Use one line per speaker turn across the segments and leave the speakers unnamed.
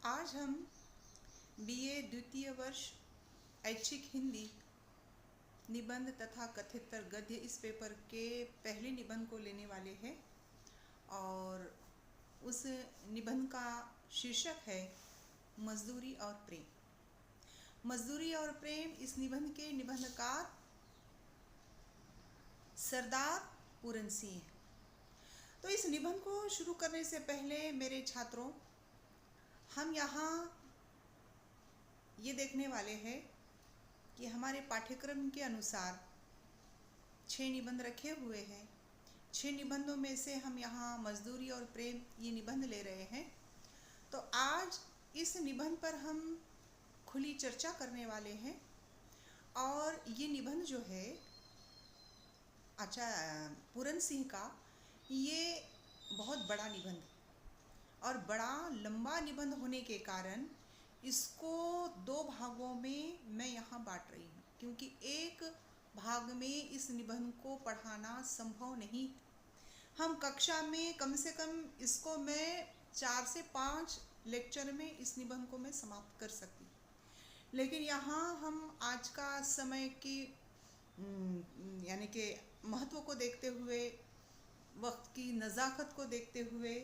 आज हम बीए द्वितीय वर्ष ऐच्छिक हिंदी निबंध तथा कथ्यतर गद्य इस पेपर के पहले निबंध को लेने वाले हैं और उस निबंध का शीर्षक है मजदूरी और प्रेम। मजदूरी और प्रेम इस निबंध के निबंधकार सरदार पूरन सिंह हैं। तो इस निबंध को शुरू करने से पहले मेरे छात्रों, हम यहाँ ये देखने वाले हैं कि हमारे पाठ्यक्रम के अनुसार 6 निबंध रखे हुए हैं। 6 निबंधों में से हम यहाँ मजदूरी और प्रेम ये निबंध ले रहे हैं। तो आज इस निबंध पर हम खुली चर्चा करने वाले हैं और ये निबंध जो है पूरन सिंह का, ये बहुत बड़ा निबंध और बड़ा लंबा निबंध होने के कारण इसको 2 भागों में मैं यहाँ बांट रही हूँ, क्योंकि एक भाग में इस निबंध को पढ़ाना संभव नहीं। हम कक्षा में कम से कम इसको मैं 4 से 5 लेक्चर में इस निबंध को मैं समाप्त कर सकती, लेकिन यहाँ हम आज का समय की यानी कि महत्व को देखते हुए, वक्त की नज़ाकत को देखते हुए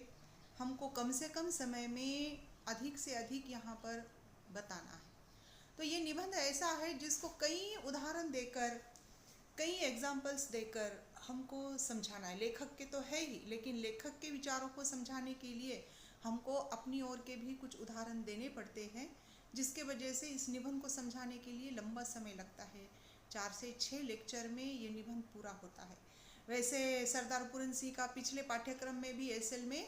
हमको कम से कम समय में अधिक से अधिक यहाँ पर बताना है। तो ये निबंध ऐसा है जिसको कई उदाहरण देकर, कई एग्जाम्पल्स देकर हमको समझाना है। लेखक के तो है ही, लेकिन लेखक के विचारों को समझाने के लिए हमको अपनी ओर के भी कुछ उदाहरण देने पड़ते हैं, जिसके वजह से इस निबंध को समझाने के लिए लंबा समय लगता है। 4 से 6 लेक्चर में ये निबंध पूरा होता है। वैसे सरदार पूरन सिंह का पिछले पाठ्यक्रम में भी एसएल में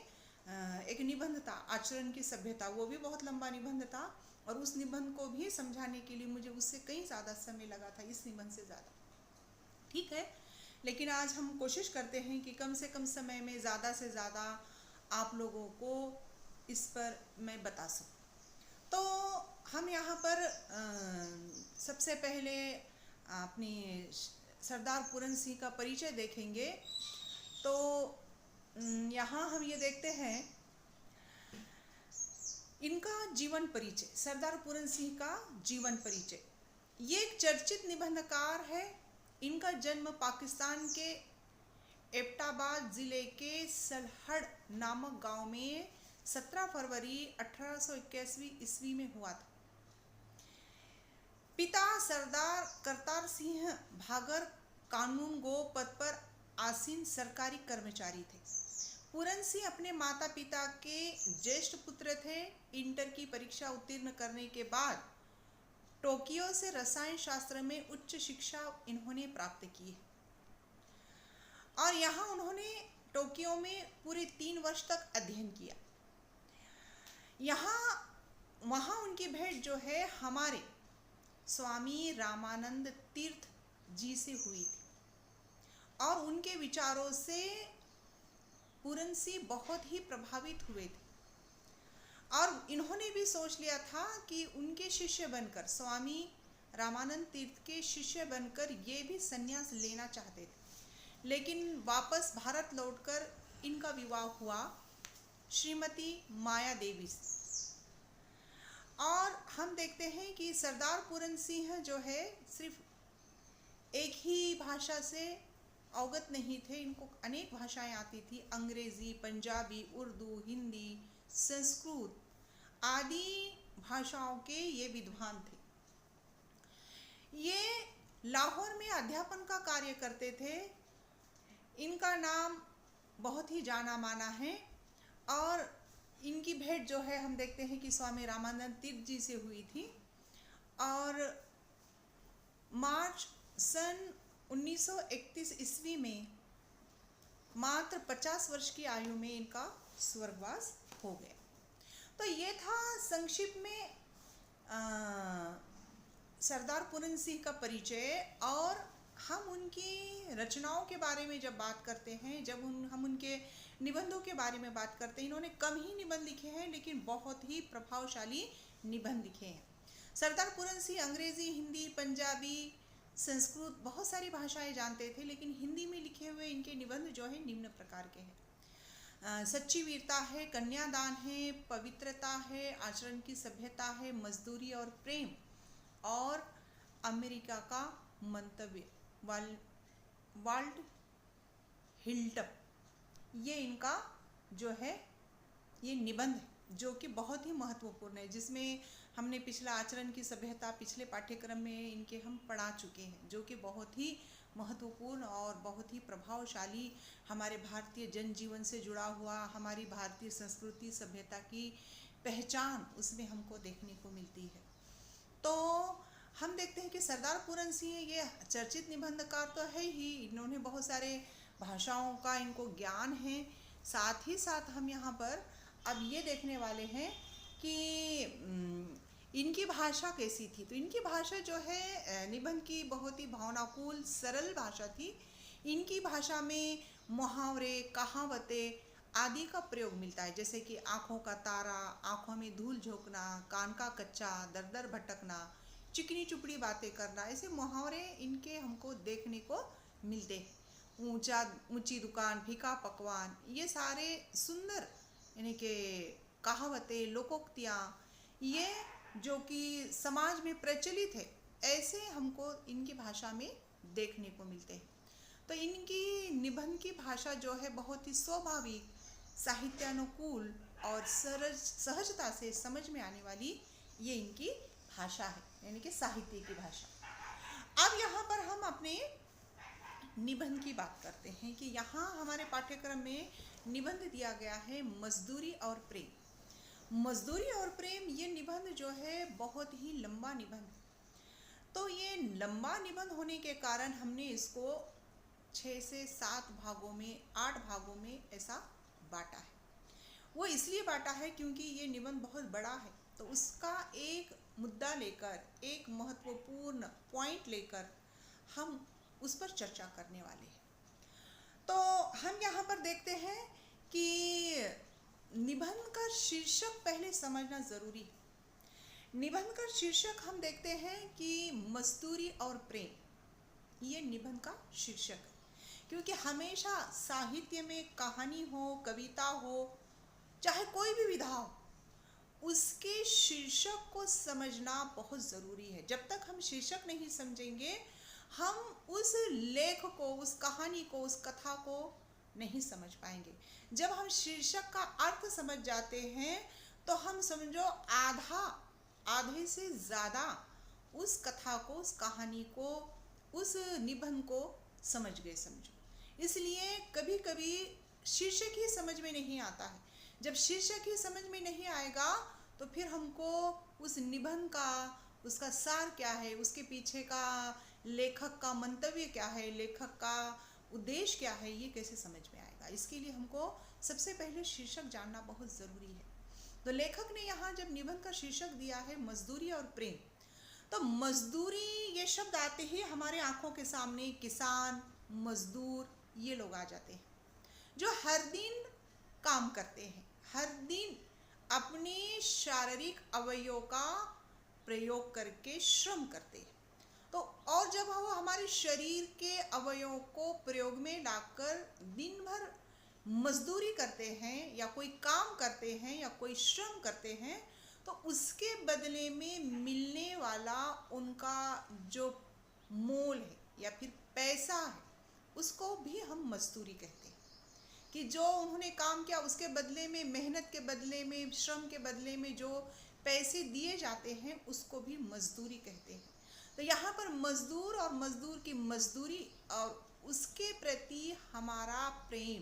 एक निबंध था, आचरण की सभ्यता। वो भी बहुत लंबा निबंध था और उस निबंध को भी समझाने के लिए मुझे उससे कहीं ज़्यादा समय लगा था, इस निबंध से ज़्यादा। ठीक है, लेकिन आज हम कोशिश करते हैं कि कम से कम समय में ज़्यादा से ज़्यादा आप लोगों को इस पर मैं बता सकूँ। तो हम यहाँ पर सबसे पहले अपनी सरदार पूरन सिंह का परिचय देखेंगे। तो यहाँ हम ये देखते हैं इनका जीवन परिचय, सरदार पूरन सिंह का जीवन परिचय। ये एक चर्चित निबंधकार है। इनका जन्म पाकिस्तान के एबटाबाद ज़िले के सलहड़ नामक गांव में 17 फरवरी 1881 ईस्वी में हुआ था। पिता सरदार करतार सिंह भागर कानून गो पद पर आसीन सरकारी कर्मचारी थे। पूरन सिंह अपने माता पिता के ज्येष्ठ पुत्र थे। इंटर की परीक्षा उत्तीर्ण करने के बाद टोक्यो से रसायन शास्त्र में उच्च शिक्षा इन्होंने प्राप्त की और यहाँ उन्होंने टोक्यो में पूरे 3 वर्ष तक अध्ययन किया। वहाँ उनकी भेंट जो है हमारे स्वामी रामानंद तीर्थ जी से हुई थी और उनके विचारों से पूरन सिंह बहुत ही प्रभावित हुए थे और इन्होंने भी सोच लिया था कि उनके शिष्य बनकर, स्वामी रामानंद तीर्थ के शिष्य बनकर ये भी संन्यास लेना चाहते थे। लेकिन वापस भारत लौटकर इनका विवाह हुआ श्रीमती माया देवी से। और हम देखते हैं कि सरदार पूरन सिंह जो है सिर्फ एक ही भाषा से अवगत नहीं थे, इनको अनेक भाषाएं आती थी। अंग्रेज़ी, पंजाबी, उर्दू, हिंदी, संस्कृत आदि भाषाओं के ये विद्वान थे। ये लाहौर में अध्यापन का कार्य करते थे। इनका नाम बहुत ही जाना माना है और इनकी भेंट जो है हम देखते हैं कि स्वामी रामानंद तीर्थ जी से हुई थी और मार्च सन 1931 ईस्वी में मात्र 50 वर्ष की आयु में इनका स्वर्गवास हो गया। तो ये था संक्षिप्त में सरदार पूरन सिंह का परिचय। और हम उनकी रचनाओं के बारे में जब बात करते हैं, जब हम उनके निबंधों के बारे में बात करते हैं, इन्होंने कम ही निबंध लिखे हैं लेकिन बहुत ही प्रभावशाली निबंध लिखे हैं। सरदार पूरन सिंह अंग्रेज़ी, हिंदी, पंजाबी, संस्कृत बहुत सारी भाषाएं जानते थे, लेकिन हिंदी में लिखे हुए इनके निबंध जो है निम्न प्रकार के हैं। सच्ची वीरता है, कन्यादान है, पवित्रता है, आचरण की सभ्यता है, मजदूरी और प्रेम, और अमेरिका का मंतव्य वाल्ट हिल्टप, ये इनका जो है ये निबंध है जो कि बहुत ही महत्वपूर्ण है, जिसमें हमने पिछला आचरण की सभ्यता पिछले पाठ्यक्रम में इनके हम पढ़ा चुके हैं, जो कि बहुत ही महत्वपूर्ण और बहुत ही प्रभावशाली हमारे भारतीय जनजीवन से जुड़ा हुआ, हमारी भारतीय संस्कृति सभ्यता की पहचान उसमें हमको देखने को मिलती है। तो हम देखते हैं कि सरदार पूरन सिंह ये चर्चित निबंधकार तो है ही, इन्होंने बहुत सारे भाषाओं का इनको ज्ञान है। साथ ही साथ हम यहाँ पर अब ये देखने वाले हैं कि इनकी भाषा कैसी थी। तो इनकी भाषा जो है निबंध की बहुत ही भावनाकुल सरल भाषा थी। इनकी भाषा में मुहावरे, कहावतें आदि का प्रयोग मिलता है, जैसे कि आँखों का तारा, आँखों में धूल झोंकना, कान का कच्चा, दर दर भटकना, चिकनी चुपड़ी बातें करना, ऐसे मुहावरे इनके हमको देखने को मिलते हैं। ऊंची दुकान, फीका पकवान, ये सारे सुंदर यानी कि कहावतें, लोकोक्तियाँ, ये जो कि समाज में प्रचलित है, ऐसे हमको इनकी भाषा में देखने को मिलते हैं। तो इनकी निबंध की भाषा जो है बहुत ही स्वाभाविक, साहित्यानुकूल और सरल सहजता से समझ में आने वाली ये इनकी भाषा है, यानी कि साहित्य की भाषा। अब यहाँ पर हम अपने निबंध की बात करते हैं कि यहाँ हमारे पाठ्यक्रम में निबंध दिया गया है मजदूरी और प्रेम। मजदूरी और प्रेम ये निबंध जो है बहुत ही लंबा निबंध। तो ये लंबा निबंध होने के कारण हमने इसको 6 से 7 भागों में, 8 भागों में ऐसा बांटा है। वो इसलिए बांटा है क्योंकि ये निबंध बहुत बड़ा है, तो उसका एक मुद्दा लेकर, एक महत्वपूर्ण पॉइंट लेकर हम उस पर चर्चा करने वाले हैं। तो हम यहाँ पर देखते हैं कि निबंध का शीर्षक पहले समझना ज़रूरी है। निबंध का शीर्षक हम देखते हैं कि मजदूरी और प्रेम, ये निबंध का शीर्षक है। क्योंकि हमेशा साहित्य में कहानी हो, कविता हो, चाहे कोई भी विधा हो, उसके शीर्षक को समझना बहुत ज़रूरी है। जब तक हम शीर्षक नहीं समझेंगे, हम उस लेख को, उस कहानी को, उस कथा को नहीं समझ पाएंगे। जब हम शीर्षक का अर्थ समझ जाते हैं तो हम समझो आधे से ज़्यादा उस कथा को, उस कहानी को, उस निबंध को समझ गए समझो। इसलिए कभी कभी शीर्षक ही समझ में नहीं आता है। जब शीर्षक ही समझ में नहीं आएगा तो फिर हमको उस निबंध का, उसका सार क्या है, उसके पीछे का लेखक का मंतव्य क्या है, लेखक का उद्देश्य क्या है, ये कैसे समझ में आएगा। इसके लिए हमको सबसे पहले शीर्षक जानना बहुत ज़रूरी है। तो लेखक ने यहाँ जब निबंध का शीर्षक दिया है मजदूरी और प्रेम, तो मजदूरी ये शब्द आते ही हमारे आंखों के सामने किसान, मजदूर, ये लोग आ जाते हैं जो हर दिन काम करते हैं, हर दिन अपने शारीरिक अवयवों का प्रयोग करके श्रम करते हैं। तो और जब वो हमारे शरीर के अवयवों को प्रयोग में लाकर दिन भर मजदूरी करते हैं या कोई काम करते हैं या कोई श्रम करते हैं, तो उसके बदले में मिलने वाला उनका जो मोल है या फिर पैसा है, उसको भी हम मजदूरी कहते हैं। कि जो उन्होंने काम किया उसके बदले में, मेहनत के बदले में, श्रम के बदले में जो पैसे दिए जाते हैं, उसको भी मजदूरी कहते हैं। तो यहाँ पर मजदूर और मजदूर की मजदूरी और उसके प्रति हमारा प्रेम,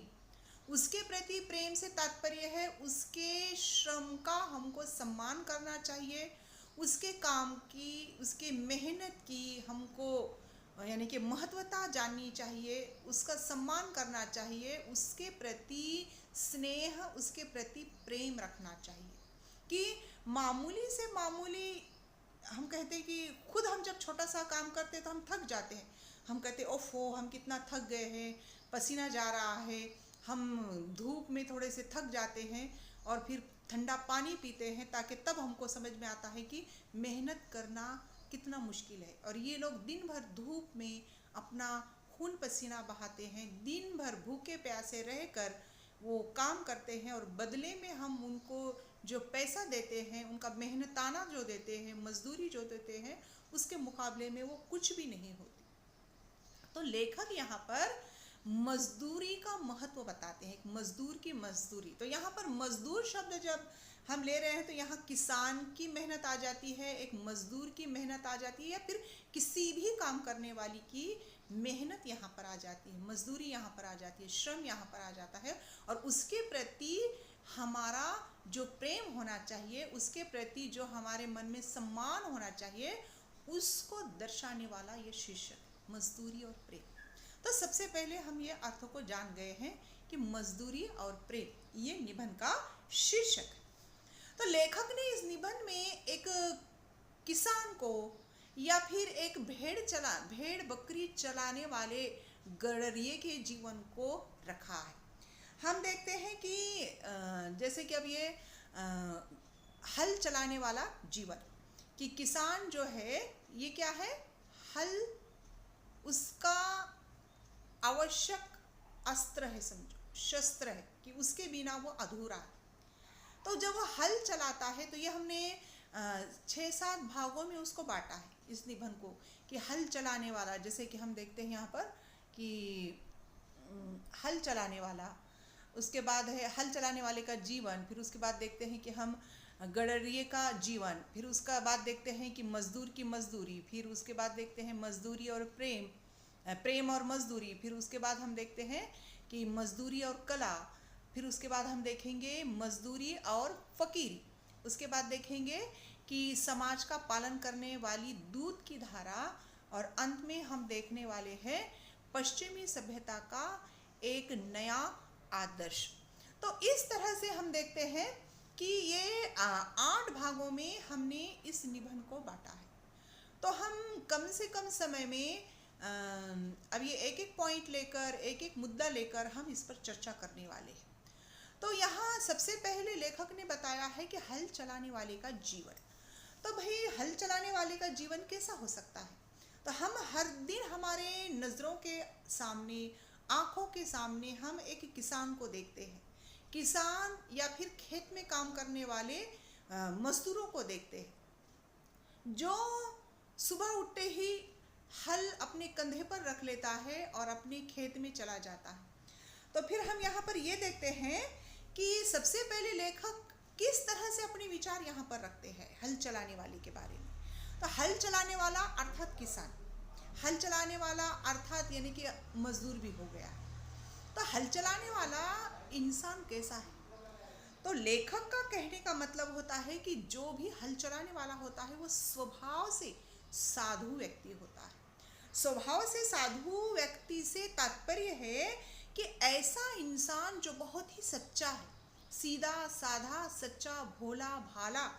उसके प्रति प्रेम से तात्पर्य है उसके श्रम का हमको सम्मान करना चाहिए, उसके काम की, उसके मेहनत की हमको यानी कि महत्वता जाननी चाहिए, उसका सम्मान करना चाहिए, उसके प्रति स्नेह, उसके प्रति प्रेम रखना चाहिए। कि मामूली से मामूली हम कहते हैं कि खुद हम जब छोटा सा काम करते हैं तो हम थक जाते हैं, हम कहते हैं ओफो हम कितना थक गए हैं, पसीना जा रहा है, हम धूप में थोड़े से थक जाते हैं और फिर ठंडा पानी पीते हैं, ताकि तब हमको समझ में आता है कि मेहनत करना कितना मुश्किल है। और ये लोग दिन भर धूप में अपना खून पसीना बहाते हैं, दिन भर भूखे प्यासे रहकर वो काम करते हैं और बदले में हम उनको जो पैसा देते हैं, उनका मेहनताना जो देते हैं, मजदूरी जो देते हैं, उसके मुकाबले में वो कुछ भी नहीं होती। तो लेखक यहाँ पर मजदूरी का महत्व बताते हैं, मजदूर की मजदूरी। तो यहाँ पर मजदूर शब्द जब हम ले रहे हैं तो यहाँ किसान की मेहनत आ जाती है, एक मजदूर की मेहनत आ जाती है, या फिर किसी भी काम करने वाली की मेहनत यहाँ पर आ जाती है, मजदूरी यहाँ पर आ जाती है, श्रम यहाँ पर आ जाता है। और उसके प्रति हमारा जो प्रेम होना चाहिए, उसके प्रति जो हमारे मन में सम्मान होना चाहिए, उसको दर्शाने वाला ये शीर्षक मजदूरी और प्रेम। तो सबसे पहले हम ये अर्थों को जान गए हैं कि मजदूरी और प्रेम ये निबंध का शीर्षक। तो लेखक ने इस निबंध में एक किसान को या फिर एक भेड़ बकरी चलाने वाले गड़रिये के जीवन को रखा है। हम देखते हैं कि जैसे कि अब ये हल चलाने वाला जीवन, कि किसान जो है ये क्या है, हल उसका आवश्यक अस्त्र है, समझो शस्त्र है, कि उसके बिना वो अधूरा है। तो जब वो हल चलाता है तो ये हमने 6-7 भागों में उसको बांटा है इस निबंध को, कि हल चलाने वाला, जैसे कि हम देखते हैं यहाँ पर कि हल चलाने वाला, उसके बाद है हल चलाने वाले का जीवन, फिर उसके बाद देखते हैं कि हम गड़रिये का जीवन, फिर उसका बाद देखते हैं कि मजदूर की मजदूरी, फिर उसके बाद देखते हैं मजदूरी और प्रेम और मजदूरी, फिर उसके बाद हम देखते हैं कि मजदूरी और कला, फिर उसके बाद हम देखेंगे मजदूरी और फकीरी, उसके बाद देखेंगे कि समाज का पालन करने वाली दूध की धारा, और अंत में हम देखने वाले हैं पश्चिमी सभ्यता का एक नया आदर्श। तो इस तरह से हम देखते हैं कि ये 8 भागों में हमने इस निबंध को बांटा है। तो हम कम से कम समय में अब ये एक एक पॉइंट लेकर, एक एक मुद्दा लेकर हम इस पर चर्चा करने वाले हैं। तो यहाँ सबसे पहले लेखक ने बताया है कि हल चलाने वाले का जीवन। तो भाई हल चलाने वाले का जीवन कैसा हो सकता है? तो हम हर दिन हमारे नज़रों के सामने, आँखों के सामने हम एक किसान को देखते हैं, किसान या फिर खेत में काम करने वाले मजदूरों को देखते हैं, जो सुबह उठते ही हल अपने कंधे पर रख लेता है और अपने खेत में चला जाता है। तो फिर हम यहाँ पर ये देखते हैं कि सबसे पहले लेखक किस तरह से अपने विचार यहाँ पर रखते हैं हल चलाने वाले के बारे में। तो हल चलाने वाला अर्थात किसान, हल चलाने वाला अर्थात यानी कि मजदूर भी हो गया है। तो हल चलाने वाला इंसान कैसा है? तो लेखक का कहने का मतलब होता है कि जो भी हल चलाने वाला होता है वो स्वभाव से साधु व्यक्ति होता है। स्वभाव से साधु व्यक्ति से तात्पर्य है कि ऐसा इंसान जो बहुत ही सच्चा है, सीधा साधा, सच्चा, भोला भाला,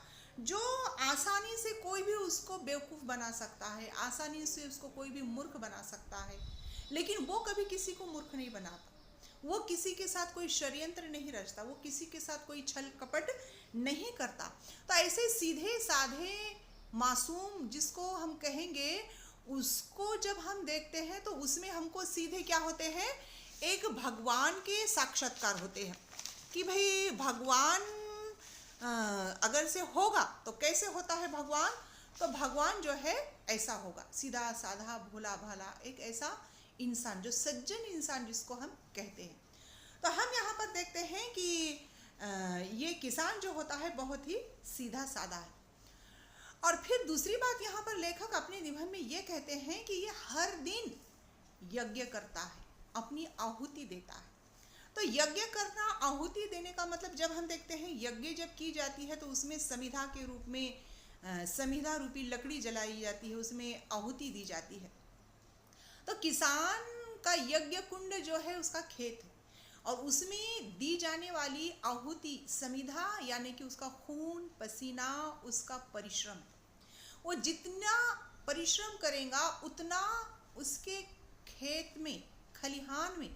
जो आसानी से कोई भी उसको बेवकूफ़ बना सकता है, आसानी से उसको कोई भी मूर्ख बना सकता है, लेकिन वो कभी किसी को मूर्ख नहीं बनाता, वो किसी के साथ कोई षड्यंत्र नहीं रचता, वो किसी के साथ कोई छल कपट नहीं करता। तो ऐसे सीधे साधे मासूम जिसको हम कहेंगे, उसको जब हम देखते हैं तो उसमें हमको सीधे क्या होते हैं, एक भगवान के साक्षात्कार होते हैं कि भाई भगवान अगर से होगा तो कैसे होता है भगवान? तो भगवान जो है ऐसा होगा, सीधा साधा भोला भाला, एक ऐसा इंसान जो सज्जन इंसान जिसको हम कहते हैं। तो हम यहाँ पर देखते हैं कि ये किसान जो होता है बहुत ही सीधा साधा है। और फिर दूसरी बात यहाँ पर लेखक अपने निबंध में ये कहते हैं कि ये हर दिन यज्ञ करता है, अपनी आहुति देता है। तो यज्ञ करना, आहुति देने का मतलब जब हम देखते हैं यज्ञ जब की जाती है तो उसमें समिधा के रूप में समिधा रूपी लकड़ी जलाई जाती है, उसमें आहुति दी जाती है। तो किसान का यज्ञ कुंड जो है उसका खेत है, और उसमें दी जाने वाली आहुति समिधा यानी कि उसका खून पसीना, उसका परिश्रम। वो जितना परिश्रम करेगा उतना उसके खेत में, खलिहान में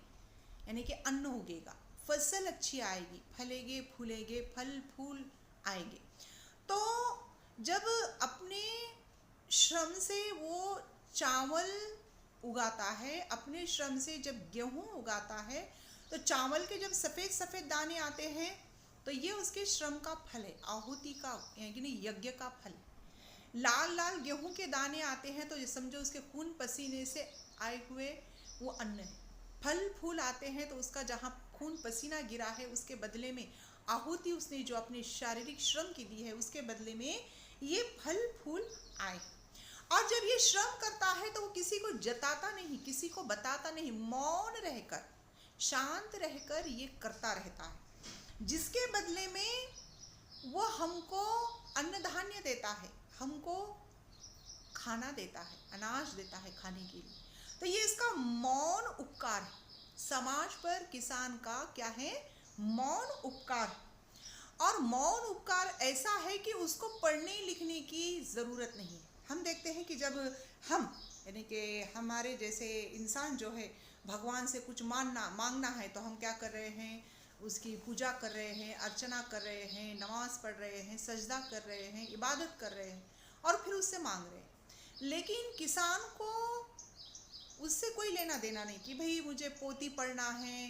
यानी कि अन्न उगेगा, फसल अच्छी आएगी, फलेंगे फूलेंगे, फल फूल आएंगे। तो जब अपने श्रम से वो चावल उगाता है, अपने श्रम से जब गेहूँ उगाता है, तो चावल के जब सफ़ेद सफ़ेद दाने आते हैं तो ये उसके श्रम का फल है, आहुति का यानी यज्ञ का फल। लाल लाल गेहूं के दाने आते हैं तो ये समझो उसके खून पसीने से आए हुए वो अन्न है। फल फूल आते हैं तो उसका जहाँ खून पसीना गिरा है उसके बदले में आहुति उसने जो अपने शारीरिक श्रम की दी है उसके बदले में ये फल फूल आए। और जब ये श्रम करता है तो वो किसी को जताता नहीं, किसी को बताता नहीं, मौन रहकर शांत रहकर ये करता रहता है, जिसके बदले में वो हमको अन्न धान्य देता है, हमको खाना देता है, अनाज देता है खाने के लिए। तो ये इसका मौन उपकार है। समाज पर किसान का क्या है? मौन उपकार। और मौन उपकार ऐसा है कि उसको पढ़ने लिखने की ज़रूरत नहीं है। हम देखते हैं कि जब हम यानी कि हमारे जैसे इंसान जो है भगवान से कुछ मांगना है तो हम क्या कर रहे हैं? उसकी पूजा कर रहे हैं, अर्चना कर रहे हैं, नमाज पढ़ रहे हैं, सजदा कर रहे हैं, इबादत कर रहे हैं और फिर उससे मांग रहे हैं। लेकिन किसान को उससे कोई लेना देना नहीं कि भाई मुझे पोती पढ़ना है,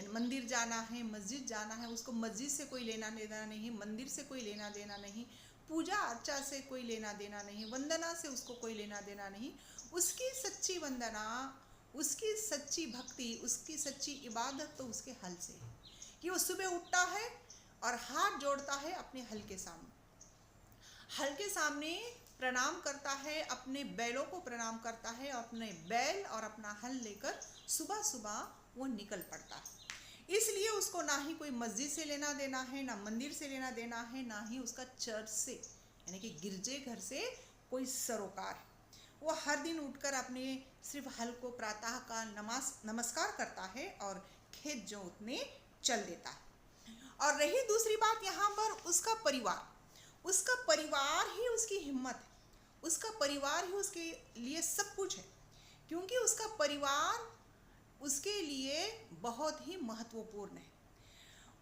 मंदिर जाना है, मस्जिद जाना है। उसको मस्जिद से कोई लेना देना नहीं, मंदिर से कोई लेना देना नहीं, पूजा अर्चा से कोई लेना देना नहीं, वंदना से उसको कोई लेना देना नहीं। उसकी सच्ची वंदना, उसकी सच्ची भक्ति, उसकी सच्ची इबादत तो उसके हल से है कि वो सुबह उठता है और हाथ जोड़ता है अपने हल के सामने, हल के सामने प्रणाम करता है, अपने बैलों को प्रणाम करता है, अपने बैल और अपना हल लेकर सुबह सुबह वो निकल पड़ता है। इसलिए उसको ना ही कोई मस्जिद से लेना देना है, ना मंदिर से लेना देना है, ना ही उसका चर्च से यानी कि गिरजे घर से कोई सरोकार है। वो हर दिन उठकर अपने सिर्फ हल को प्रातः काल नमस्कार करता है और खेत जोतने चल देता है। और रही दूसरी बात यहाँ पर उसका परिवार, उसका परिवार ही उसकी हिम्मत है, उसका परिवार ही उसके लिए सब कुछ है, क्योंकि उसका परिवार उसके लिए बहुत ही महत्वपूर्ण है।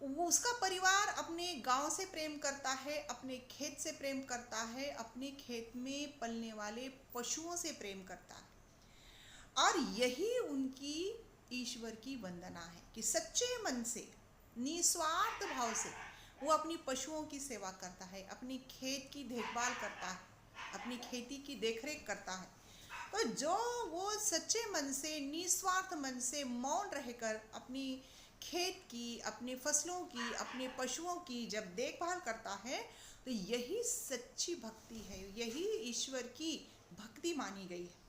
वो उसका परिवार अपने गांव से प्रेम करता है, अपने खेत से प्रेम करता है, अपने खेत में पलने वाले पशुओं से प्रेम करता है। और यही उनकी ईश्वर की वंदना है कि सच्चे मन से निस्वार्थ भाव से वो अपनी पशुओं की सेवा करता है, अपनी खेत की देखभाल करता है, अपनी खेती की देखरेख करता है। तो जो वो सच्चे मन से निस्वार्थ मन से मौन रहकर अपनी खेत की, अपने फसलों की, अपने पशुओं की जब देखभाल करता है तो यही सच्ची भक्ति है, यही ईश्वर की भक्ति मानी गई है।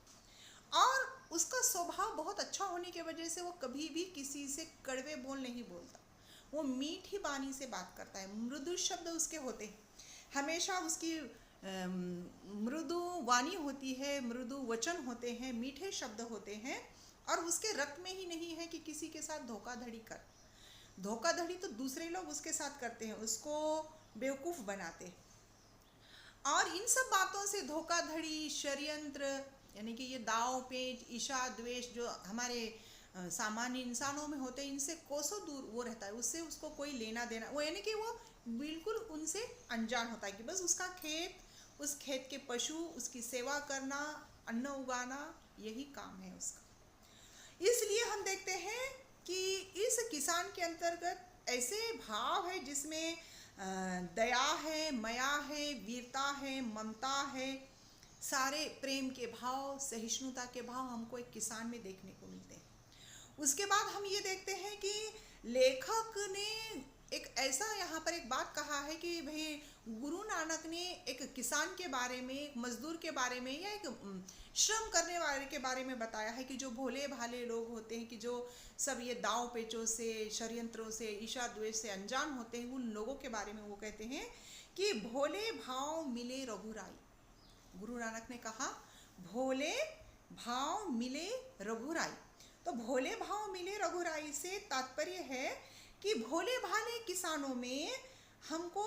और उसका स्वभाव बहुत अच्छा होने की वजह से वो कभी भी किसी से कड़वे बोल नहीं बोलता, वो मीठी बानी से बात करता है, मृदु शब्द उसके होते हैं, हमेशा उसकी मृदु वाणी होती है, मृदु वचन होते हैं, मीठे शब्द होते हैं। और उसके रक्त में ही नहीं है कि किसी के साथ धोखाधड़ी कर, धोखाधड़ी तो दूसरे लोग उसके साथ करते हैं, उसको बेवकूफ़ बनाते हैं। और इन सब बातों से धोखाधड़ी, षड्यंत्र यानी कि ये दाव पेच, ईर्ष्या द्वेष जो हमारे सामान्य इंसानों में होते हैं, इनसे कोसों दूर वो रहता है, उससे उसको कोई लेना देना, वो यानी कि वो बिल्कुल उनसे अनजान होता है कि बस उसका खेत, उस खेत के पशु, उसकी सेवा करना, अन्न उगाना, यही काम है उसका। इसलिए हम देखते हैं कि इस किसान के अंतर्गत ऐसे भाव है जिसमें दया है, माया है, वीरता है, ममता है, सारे प्रेम के भाव, सहिष्णुता के भाव हमको एक किसान में देखने को मिलते हैं। उसके बाद हम ये देखते हैं कि लेखक ने एक ऐसा यहाँ पर एक बात कहा है कि भाई गुरु नानक ने एक किसान के बारे में, एक मजदूर के बारे में या एक श्रम करने वाले के बारे में बताया है कि जो भोले भाले लोग होते हैं, कि जो सब ये दाव पेचों से, षड्यंत्रों से, ईर्ष्या द्वेष से अनजान होते हैं, उन लोगों के बारे में वो कहते हैं कि भोले भाव मिले रघुराई। गुरु नानक ने कहा भोले भाव मिले रघुराई। तो भोले भाव मिले रघुराई से तात्पर्य है कि भोले भाले किसानों में हमको,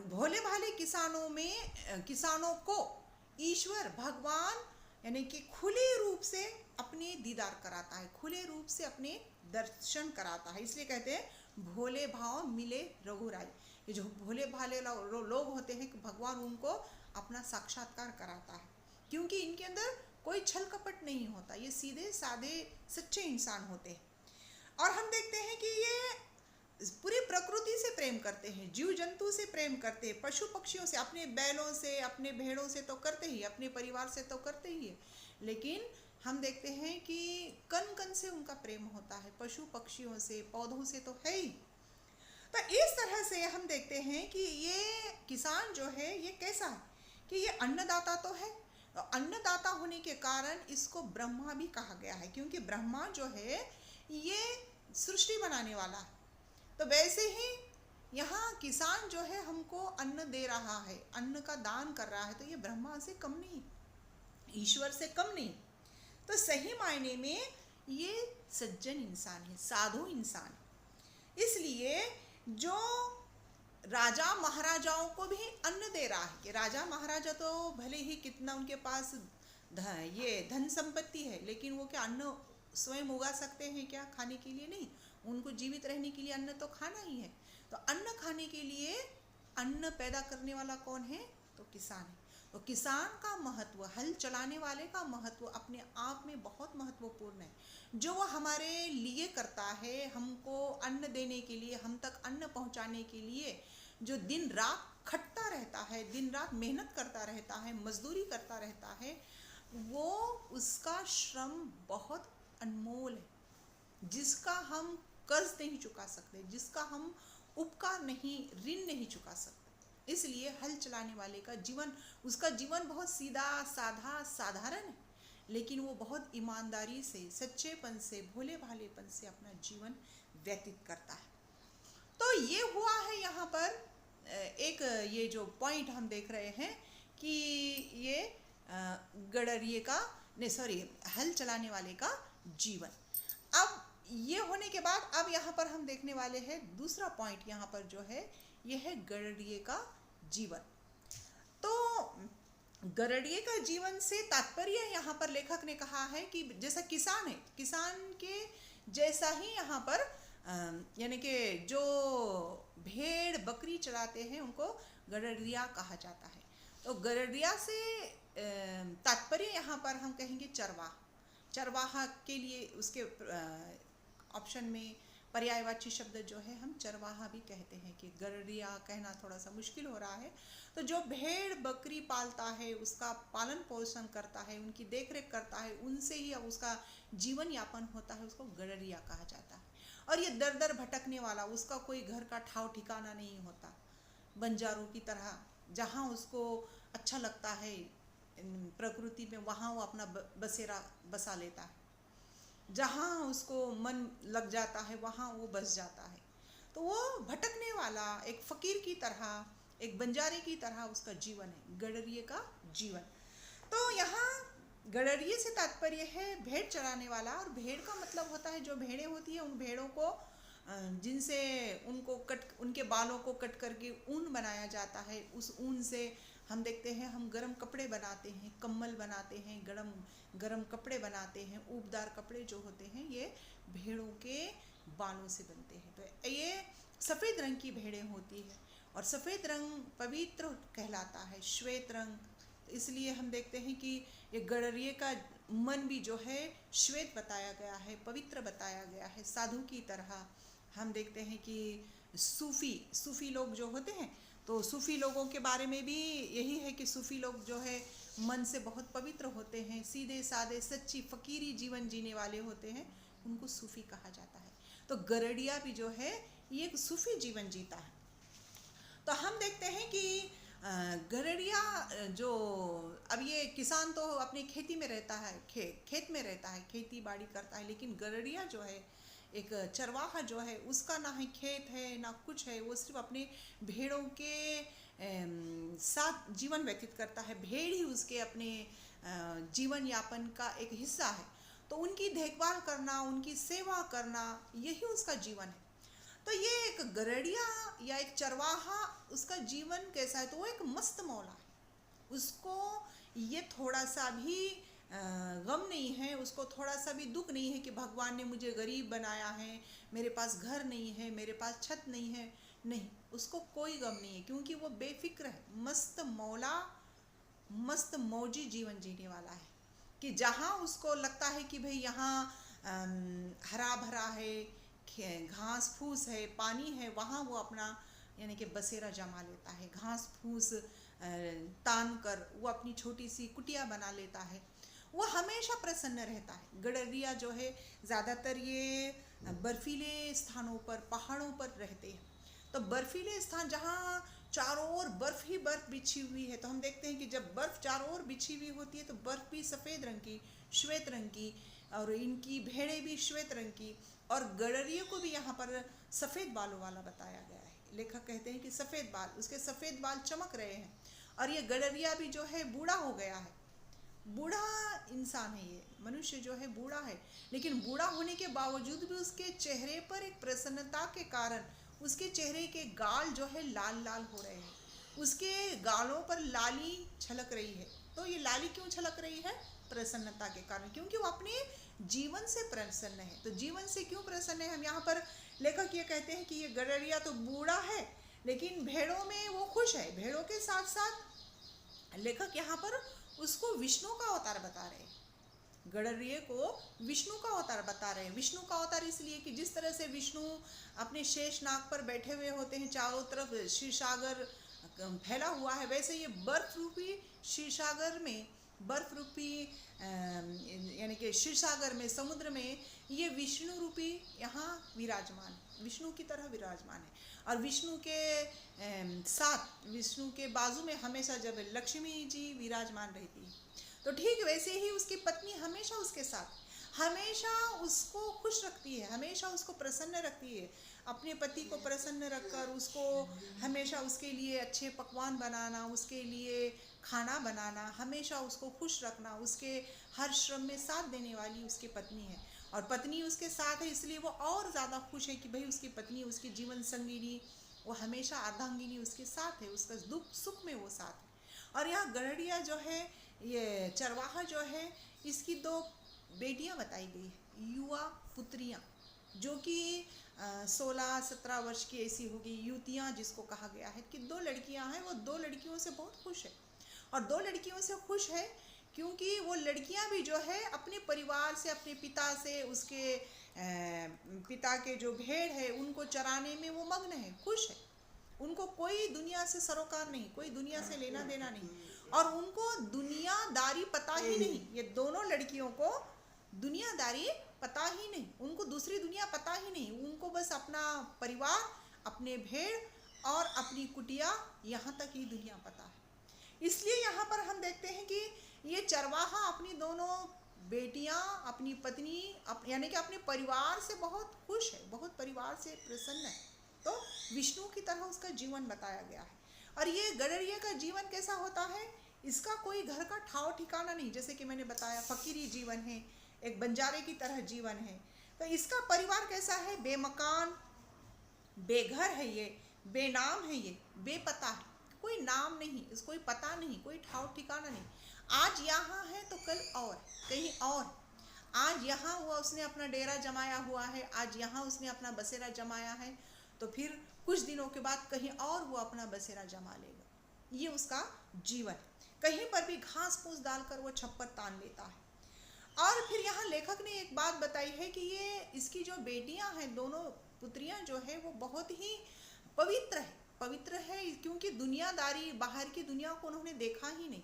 भोले भाले किसानों में किसानों को ईश्वर भगवान यानी कि खुले रूप से अपने दीदार कराता है, खुले रूप से अपने दर्शन कराता है। इसलिए कहते हैं भोले भाव मिले रघुराई। ये जो भोले भाले लोग होते हैं कि भगवान उनको अपना साक्षात्कार कराता है, क्योंकि इनके अंदर कोई छल कपट नहीं होता, ये सीधे साधे सच्चे इंसान होते हैं। और हम देखते हैं कि ये पूरी प्रकृति से प्रेम करते हैं, जीव जंतु से प्रेम करते हैं, पशु पक्षियों से, अपने बैलों से, अपने भेड़ों से तो करते ही, अपने परिवार से तो करते ही है, लेकिन हम देखते हैं कि कण कण से उनका प्रेम होता है, पशु पक्षियों से, पौधों से तो है ही। तो इस तरह से हम देखते हैं कि ये किसान जो है ये कैसा है कि ये अन्नदाता तो है, तो अन्नदाता होने के कारण इसको ब्रह्मा भी कहा गया है, क्योंकि ब्रह्मा जो है ये सृष्टि बनाने वाला है। तो वैसे ही यहाँ किसान जो है हमको अन्न दे रहा है, अन्न का दान कर रहा है, तो ये ब्रह्मा से कम नहीं, ईश्वर से कम नहीं। तो सही मायने में ये सज्जन इंसान है, साधु इंसान। इसलिए जो राजा महाराजाओं को भी अन्न दे रहा है, कि राजा महाराजा तो भले ही कितना उनके पास ये धन संपत्ति है, लेकिन वो क्या अन्न स्वयं उगा सकते हैं क्या? खाने के लिए नहीं, उनको जीवित रहने के लिए अन्न तो खाना ही है। तो अन्न खाने के लिए अन्न पैदा करने वाला कौन है? तो किसान है। तो किसान का महत्व, हल चलाने वाले का महत्व अपने आप में बहुत महत्वपूर्ण है। जो वह हमारे लिए करता है, हमको अन्न देने के लिए, हम तक अन्न पहुंचाने के लिए जो दिन रात खटता रहता है, दिन रात मेहनत करता रहता है, मजदूरी करता रहता है, वो उसका श्रम बहुत अनमोल है, जिसका हम कर्ज नहीं चुका सकते, जिसका हम उपकार नहीं, ऋण नहीं चुका सकते। इसलिए हल चलाने वाले का जीवन, उसका जीवन बहुत सीधा साधा साधारण है, लेकिन वो बहुत ईमानदारी से, सच्चेपन से, भोले भालेपन से अपना जीवन व्यतीत करता है। तो ये हुआ है यहाँ पर एक ये जो पॉइंट हम देख रहे हैं कि ये गडरिये का नहीं सॉरी हल चलाने वाले का जीवन। अब ये होने के बाद अब यहाँ पर हम देखने वाले हैं दूसरा पॉइंट, यहाँ पर जो है ये है गडरिये का जीवन। तो गडरिये का जीवन से तात्पर्य यहाँ पर लेखक ने कहा है कि जैसा किसान है, किसान के जैसा ही यहाँ पर यानी कि जो भेड़ बकरी चराते हैं उनको गडरिया कहा जाता है। तो गडरिया से तात्पर्य यहाँ पर हम कहेंगे चरवाहा। चरवाहा के लिए उसके ऑप्शन में पर्यायवाची शब्द जो है हम चरवाहा भी कहते हैं, कि गडरिया कहना थोड़ा सा मुश्किल हो रहा है। तो जो भेड़ बकरी पालता है, उसका पालन पोषण करता है, उनकी देखरेख करता है, उनसे ही उसका जीवन यापन होता है, उसको गडरिया कहा जाता है। और ये दर दर भटकने वाला, उसका कोई घर का ठाव ठिकाना नहीं होता, बंजारों की तरह जहाँ उसको अच्छा लगता है प्रकृति में वहाँ वो अपना बसेरा बसा लेता है, जहाँ उसको मन लग जाता है वहाँ वो बस जाता है। तो वो भटकने वाला एक फकीर की तरह, एक बंजारे की तरह उसका जीवन है, गडरिये का जीवन। तो यहाँ गडरिये से तात्पर्य है भेड़ चराने वाला, और भेड़ का मतलब होता है जो भेड़ें होती है उन भेड़ों को जिनसे उनको उनके बालों को कट करके ऊन बनाया जाता है। उस ऊन से हम देखते हैं हम गरम कपड़े बनाते हैं, कम्बल बनाते हैं, गरम कपड़े बनाते हैं। ऊबदार कपड़े जो होते हैं ये भेड़ों के बालों से बनते हैं। तो ये सफ़ेद रंग की भेड़ें होती है, और सफ़ेद रंग पवित्र कहलाता है, श्वेत रंग। इसलिए हम देखते हैं कि ये गडरिये का मन भी जो है श्वेत बताया गया है, पवित्र बताया गया है, साधु की तरह। हम देखते हैं कि सूफ़ी लोग जो होते हैं, तो सूफ़ी लोगों के बारे में भी यही है कि सूफ़ी लोग जो है मन से बहुत पवित्र होते हैं, सीधे साधे सच्ची फ़कीरी जीवन जीने वाले होते हैं, उनको सूफ़ी कहा जाता है। तो गडरिया भी जो है ये एक सूफ़ी जीवन जीता है। तो हम देखते हैं कि गडरिया जो, अब ये किसान तो अपनी खेती में रहता है, खेत में रहता है, खेती बाड़ी करता है, लेकिन गडरिया जो है एक चरवाहा जो है उसका ना ही खेत है ना कुछ है, वो सिर्फ अपने भेड़ों के साथ जीवन व्यतीत करता है। भेड़ ही उसके अपने जीवन यापन का एक हिस्सा है। तो उनकी देखभाल करना, उनकी सेवा करना, यही उसका जीवन है। तो ये एक गडरिया या एक चरवाहा, उसका जीवन कैसा है? तो वो एक मस्त मौला है, उसको ये थोड़ा सा भी गम नहीं है, उसको थोड़ा सा भी दुख नहीं है कि भगवान ने मुझे गरीब बनाया है, मेरे पास घर नहीं है, मेरे पास छत नहीं है। नहीं, उसको कोई गम नहीं है, क्योंकि वो बेफिक्र है, मस्त मौला, मस्त मौजी जीवन जीने वाला है। कि जहाँ उसको लगता है कि भाई यहाँ हरा भरा है, घास फूस है, पानी है, वहाँ वो अपना यानी कि बसेरा जमा लेता है। घास फूस तान कर वो अपनी छोटी सी कुटिया बना लेता है। वो हमेशा प्रसन्न रहता है। गडरिया जो है ज़्यादातर ये बर्फीले स्थानों पर, पहाड़ों पर रहते हैं। तो बर्फीले स्थान जहाँ चारों ओर बर्फ ही बर्फ बिछी हुई है, तो हम देखते हैं कि जब बर्फ चारों ओर बिछी हुई होती है तो बर्फ भी सफ़ेद रंग की, श्वेत रंग की, और इनकी भेड़ें भी श्वेत रंग की, और गडरिये को भी यहाँ पर सफ़ेद बालों वाला बताया गया है। लेखक कहते हैं कि सफ़ेद बाल, उसके सफ़ेद बाल चमक रहे हैं। और ये गडरिया भी जो है बूढ़ा हो गया है, बूढ़ा इंसान है, ये मनुष्य जो है बूढ़ा है, लेकिन बूढ़ा होने के बावजूद भी उसके चेहरे पर एक प्रसन्नता के कारण उसके चेहरे के गाल जो है लाल लाल हो रहे हैं, उसके गालों पर लाली छलक रही है। तो ये लाली क्यों छलक रही है? प्रसन्नता के कारण, क्योंकि वो अपने जीवन से प्रसन्न है। तो जीवन से क्यों प्रसन्न है? हम यहाँ पर लेखक ये कहते हैं कि ये गडरिया तो बूढ़ा है, लेकिन भेड़ों में वो खुश है। भेड़ों के साथ साथ लेखक यहाँ पर उसको विष्णु का अवतार बता रहे हैं। गडरिये को विष्णु का अवतार बता रहे हैं। विष्णु का अवतार इसलिए कि जिस तरह से विष्णु अपने शेष नाग पर बैठे हुए होते हैं, चारों तरफ क्षीरसागर फैला हुआ है, वैसे ये बर्फ रूपी क्षीरसागर में, बर्फ रूपी यानी कि क्षीरसागर में, समुद्र में ये विष्णु रूपी यहाँ विराजमान है, विष्णु की तरह विराजमान है। और विष्णु के साथ, विष्णु के बाजू में हमेशा जब लक्ष्मी जी विराजमान रहती है, तो ठीक वैसे ही उसकी पत्नी हमेशा उसके साथ, हमेशा उसको खुश रखती है, हमेशा उसको प्रसन्न रखती है। अपने पति को प्रसन्न रखकर उसको हमेशा उसके लिए अच्छे पकवान बनाना, उसके लिए खाना बनाना, हमेशा उसको खुश रखना, उसके हर श्रम में साथ देने वाली उसकी पत्नी है। और पत्नी उसके साथ है, इसलिए वो और ज़्यादा खुश है कि भाई उसकी पत्नी, उसकी जीवन संगिनी, वो हमेशा अर्धांगिनी उसके साथ है, उसका दुख सुख में वो साथ है। और यहाँ गडरिया जो है, ये चरवाहा जो है, इसकी दो बेटियां बताई गई है, युवा पुत्रियां, जो कि 16-17 वर्ष की ऐसी होगी, युवतियां जिसको कहा गया है कि दो लड़कियां हैं। वो दो लड़कियों से बहुत खुश है, और दो लड़कियों से खुश है क्योंकि वो लड़कियां भी जो है अपने परिवार से, अपने पिता से, उसके पिता के जो भेड़ है उनको चराने में वो मग्न है, खुश है। उनको कोई दुनिया से सरोकार नहीं, कोई दुनिया से लेना देना नहीं, और उनको दुनियादारी पता ही नहीं। ये दोनों लड़कियों को दुनियादारी पता ही नहीं, उनको दूसरी दुनिया पता ही नहीं। उनको बस अपना परिवार, अपने भेड़ और अपनी कुटिया, यहाँ तक ही दुनिया पता है। इसलिए यहाँ पर हम देखते हैं कि ये चरवाहा अपनी दोनों बेटियां, अपनी पत्नी, यानी कि अपने परिवार से बहुत खुश है, बहुत परिवार से प्रसन्न है। तो विष्णु की तरह उसका जीवन बताया गया है। और ये गडरिये का जीवन कैसा होता है? इसका कोई घर का ठाव ठिकाना नहीं, जैसे कि मैंने बताया फकीरी जीवन है, एक बंजारे की तरह जीवन है। तो इसका परिवार कैसा है? बेमकान, बेघर है ये, बेनाम है ये, बेपता है, कोई नाम नहीं, इसको कोई पता नहीं, कोई ठाव ठिकाना नहीं। आज यहाँ है तो कल और कहीं और, आज यहाँ हुआ उसने अपना डेरा जमाया हुआ है, आज यहाँ उसने अपना बसेरा जमाया है, तो फिर कुछ दिनों के बाद कहीं और वो अपना बसेरा जमा लेगा। ये उसका जीवन है। कहीं पर भी घास फूस डालकर वो छप्पर तान लेता है। और फिर यहाँ लेखक ने एक बात बताई है कि ये इसकी जो बेटियां हैं, दोनों पुत्रियां जो है, वो बहुत ही पवित्र है, पवित्र है क्योंकि दुनियादारी, बाहर की दुनिया को उन्होंने देखा ही नहीं।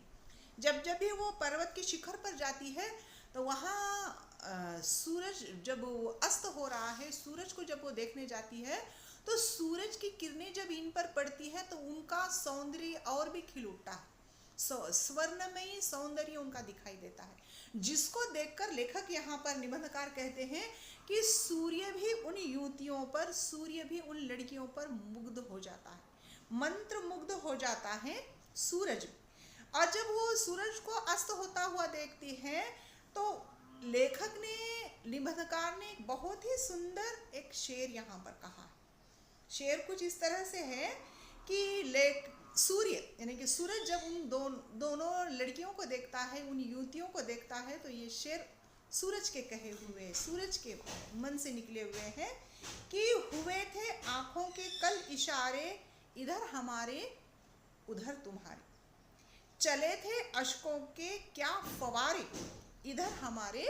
जब जब भी वो पर्वत के शिखर पर जाती है तो वहाँ सूरज जब अस्त हो रहा है, सूरज को जब वो देखने जाती है तो सूरज की किरणें जब इन पर पड़ती है तो उनका सौंदर्य और भी खिल उठता है, स्वर्णमयी सौंदर्य उनका दिखाई देता है, जिसको देखकर लेखक यहाँ पर निबंधकार कहते हैं कि सूर्य भी उन युवतियों पर, सूर्य भी उन लड़कियों पर मुग्ध हो जाता है, मंत्र मुग्ध हो जाता है सूरज। और जब वो सूरज को अस्त होता हुआ देखती हैं तो लेखक ने, निबंधकार ने बहुत ही सुंदर एक शेर यहाँ पर कहा है। शेर कुछ इस तरह से है कि सूर्य यानी कि सूरज जब उन दोनों लड़कियों को देखता है, उन युवतियों को देखता है, तो ये शेर सूरज के कहे हुए, सूरज के मन से निकले हुए हैं कि हुए थे आँखों के कल इशारे, इधर हमारे उधर तुम्हारे, चले थे अश्कों के क्या फवारे, इधर हमारे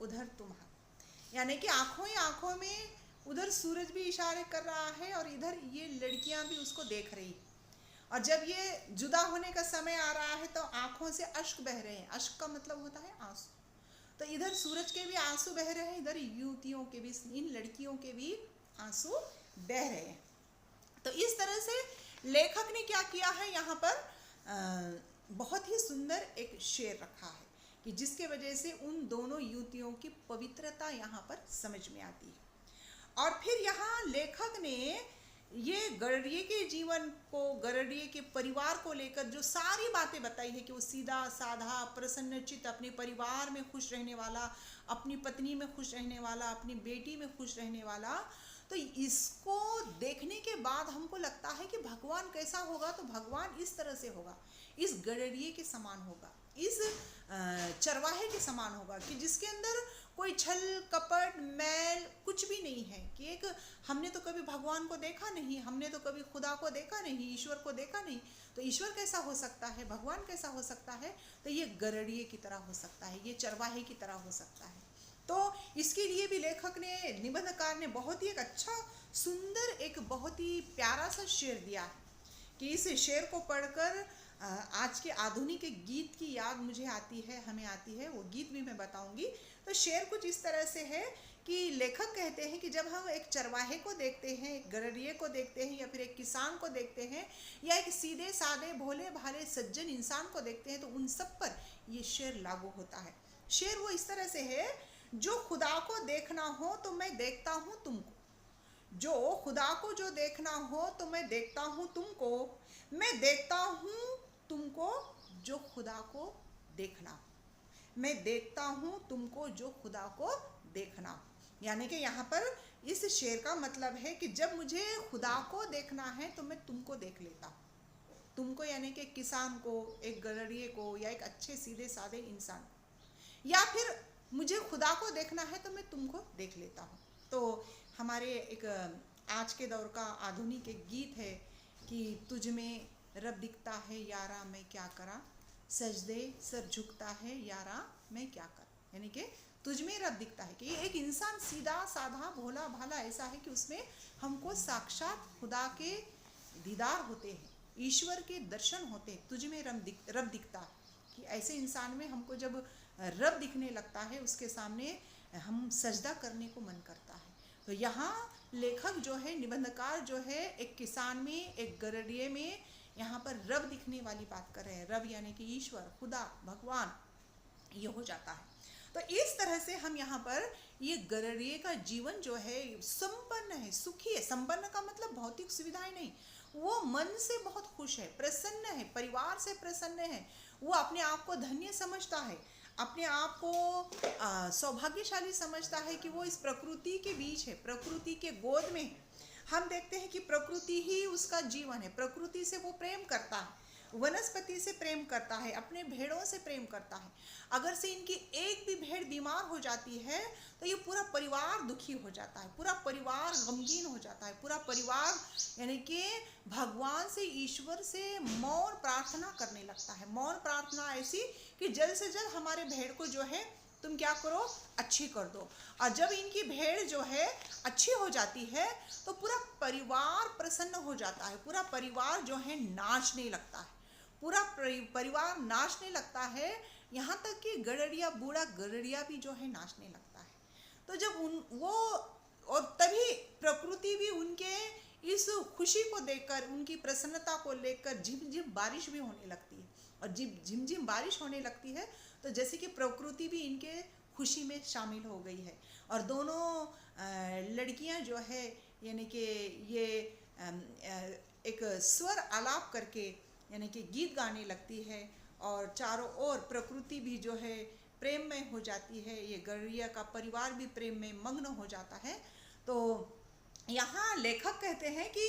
उधर तुम्हारे। यानी कि आँखों ही आँखों में उधर सूरज भी इशारे कर रहा है और इधर ये लड़कियां भी उसको देख रही। और जब ये जुदा होने का समय आ रहा है तो आंखों से अश्क बह रहे हैं। अश्क का मतलब होता है आंसू। तो इधर सूरज के भी आंसू बह रहे हैं, इधर युवतियों के भी, इन लड़कियों के भी आंसू बह रहे हैं। तो इस तरह से लेखक ने क्या किया है यहाँ पर, बहुत ही सुंदर एक शेर रखा है कि जिसके वजह से उन दोनों युवतियों की पवित्रता यहाँ पर समझ में आती है। और फिर यहाँ लेखक ने ये गरुड़िए के जीवन को, गरुड़िए के परिवार को लेकर जो सारी बातें बताई है कि वो सीधा साधा प्रसन्नचित्त, अपने परिवार में खुश रहने वाला, अपनी पत्नी में खुश रहने वाला, अपनी बेटी में खुश रहने वाला। तो इसको देखने के बाद हमको लगता है कि भगवान कैसा होगा, तो भगवान इस तरह से होगा, इस गरुड़िए के समान होगा, इस चरवाहे के समान होगा कि जिसके अंदर कोई छल कपट मैल कुछ भी नहीं है। कि एक हमने तो कभी भगवान को देखा नहीं, हमने तो कभी खुदा को देखा नहीं, ईश्वर को देखा नहीं, तो ईश्वर कैसा हो सकता है, भगवान कैसा हो सकता है, तो ये गरुड़िए की तरह हो सकता है, ये चरवाहे की तरह हो सकता है। तो इसके लिए भी लेखक ने, निबंधकार ने बहुत ही एक अच्छा सुंदर, एक बहुत ही प्यारा सा शेर दिया है कि इस शेर को पढ़कर आज के आधुनिक गीत की याद मुझे आती है, हमें आती है, वो गीत भी मैं बताऊंगी। तो शेर कुछ इस तरह से है कि लेखक कहते हैं कि जब हम एक चरवाहे को देखते हैं, एक गरुड़िए को देखते हैं, या फिर एक किसान को देखते हैं, या एक सीधे साधे भोले भाले सज्जन इंसान को देखते हैं, तो उन सब पर ये शेर लागू होता है। शेर वो इस तरह से है, जो खुदा को देखना हो तो मैं देखता हूँ तुमको, जो खुदा को जो देखना हो तो मैं देखता हूँ तुमको, मैं देखता हूँ तुमको जो खुदा को देखना हो, मैं देखता हूँ तुमको जो खुदा को देखना हो। यानी कि यहाँ पर इस शेर का मतलब है कि जब मुझे खुदा को देखना है तो मैं तुमको देख लेता हूँ। तुमको यानी कि किसान को, एक गरुड़िए को, या एक अच्छे सीधे साधे इंसान को, या फिर मुझे खुदा को देखना है तो मैं तुमको देख लेता हूँ। तो हमारे एक आज के दौर का आधुनिक एक गीत है कि तुझ में रब दिखता है यारा मैं क्या करा, सजदे सर झुकता है यारा मैं क्या करा। यानी कि तुझ में रब दिखता है कि एक इंसान सीधा साधा भोला भाला ऐसा है कि उसमें हमको साक्षात खुदा के दीदार होते हैं, ईश्वर के दर्शन होते हैं। तुझ में रब दिखता है कि ऐसे इंसान में हमको जब रब दिखने लगता है, उसके सामने हम सजदा करने को मन करता है। तो यहाँ लेखक जो है, निबंधकार जो है, एक किसान में, एक गरुड़िए में यहाँ पर रब दिखने वाली बात कर रहे हैं। रब यानी कि ईश्वर, खुदा, भगवान, ये हो जाता है। तो इस तरह से हम यहाँ पर ये गरुड़िए का जीवन जो है संपन्न है, सुखी है। संपन्न का मतलब भौतिक सुविधाएं नहीं, वो मन से बहुत खुश है, प्रसन्न है, परिवार से प्रसन्न है, वो अपने आप को धन्य समझता है, अपने आप को सौभाग्यशाली समझता है कि वो इस प्रकृति के बीच है, प्रकृति के गोद में है। हम देखते हैं कि प्रकृति ही उसका जीवन है, प्रकृति से वो प्रेम करता है, वनस्पति से प्रेम करता है, अपने भेड़ों से प्रेम करता है। अगर से इनकी एक भी भेड़ बीमार हो जाती है तो ये पूरा परिवार दुखी हो जाता है, पूरा परिवार गमगीन हो जाता है, पूरा परिवार यानी कि भगवान से, ईश्वर से मौन प्रार्थना करने लगता है। मौन प्रार्थना ऐसी कि जल्द से जल्द हमारे भेड़ को जो है तुम क्या करो, अच्छी कर दो। और जब इनकी भेड़ जो है अच्छी हो जाती है तो पूरा परिवार प्रसन्न हो जाता है, पूरा परिवार जो है नाचने लगता है, पूरा परिवार नाचने लगता है, यहाँ तक कि गरुड़िया, बूढ़ा गरुड़िया भी जो है नाचने लगता है। तो जब वो, और तभी प्रकृति भी उनके इस खुशी को देखकर, उनकी प्रसन्नता को लेकर झिमझिम बारिश भी होने लगती है। और जब झिमझिम बारिश होने लगती है तो जैसे कि प्रकृति भी इनके खुशी में शामिल हो गई है। और दोनों लड़कियां जो है यानी कि ये एक स्वर आलाप करके यानी कि गीत गाने लगती है, और चारों ओर प्रकृति भी जो है प्रेममय हो जाती है, ये गरुड़िया का परिवार भी प्रेम में मग्न हो जाता है। तो यहाँ लेखक कहते हैं कि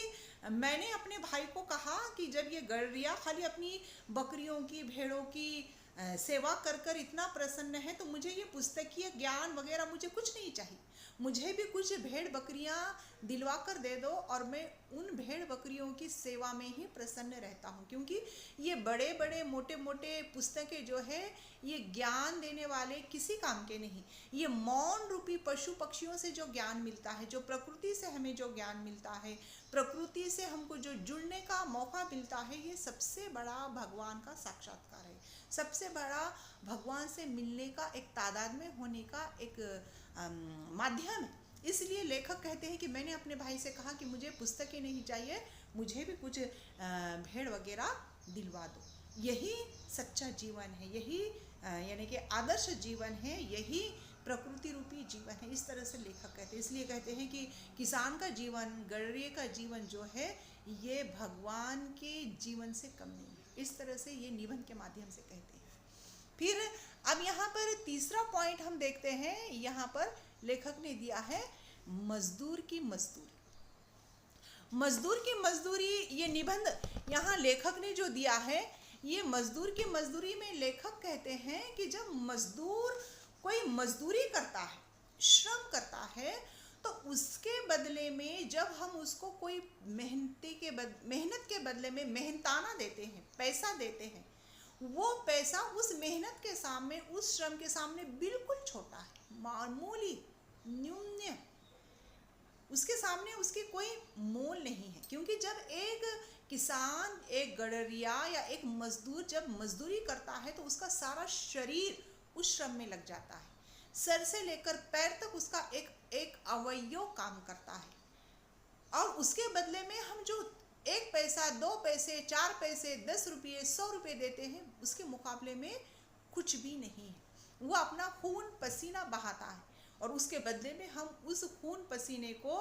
मैंने अपने भाई को कहा कि जब ये गरुड़िया खाली अपनी बकरियों की, भेड़ों की सेवा कर कर इतना प्रसन्न है तो मुझे ये पुस्तकीय ज्ञान वगैरह मुझे कुछ नहीं चाहिए, मुझे भी कुछ भेड़ बकरियां दिलवा कर दे दो और मैं उन भेड़ बकरियों की सेवा में ही प्रसन्न रहता हूँ। क्योंकि ये बड़े बड़े मोटे मोटे पुस्तकें जो है ये ज्ञान देने वाले किसी काम के नहीं। ये मौन रूपी पशु पक्षियों से जो ज्ञान मिलता है, जो प्रकृति से हमें जो ज्ञान मिलता है, प्रकृति से हमको जो जुड़ने का मौका मिलता है, ये सबसे बड़ा भगवान का साक्षात्कार है, सबसे बड़ा भगवान से मिलने का एक तादाद में होने का एक माध्यम है। इसलिए लेखक कहते हैं कि मैंने अपने भाई से कहा कि मुझे पुस्तकें नहीं चाहिए, मुझे भी कुछ भेड़ वगैरह दिलवा दो। यही सच्चा जीवन है, यही यानी कि आदर्श जीवन है, यही प्रकृति रूपी जीवन है। इस तरह से लेखक कहते हैं। इसलिए कहते हैं कि किसान का जीवन, गडरिये का जीवन जो है ये भगवान के जीवन से कम नहीं है। इस तरह से ये निबंध के माध्यम से कहते हैं। फिर अब यहाँ पर तीसरा पॉइंट हम देखते हैं। यहाँ पर लेखक ने दिया है मजदूर की मजदूरी। मजदूर की मजदूरी, ये निबंध यहाँ लेखक ने जो दिया है, ये मजदूर की मजदूरी में लेखक कहते हैं कि जब मजदूर कोई मजदूरी करता है, श्रम करता है, तो उसके बदले में जब हम उसको कोई मेहनत के बदले में मेहनताना देते हैं, पैसा देते हैं, वो पैसा उस मेहनत के सामने, उस श्रम के सामने बिल्कुल छोटा है, मामूली, न्यून्य, उसके सामने उसकी कोई मोल नहीं है। क्योंकि जब एक किसान, एक गडरिया या एक मजदूर जब मजदूरी करता है तो उसका सारा शरीर उस श्रम में लग जाता है, सर से लेकर पैर तक उसका एक एक अवयव काम करता है। और उसके बदले में हम जो 1 पैसा, 2 पैसे, 4 पैसे, 10 रुपये, 100 रुपये देते हैं, उसके मुकाबले में कुछ भी नहीं है। वो अपना खून पसीना बहाता है और उसके बदले में हम उस खून पसीने को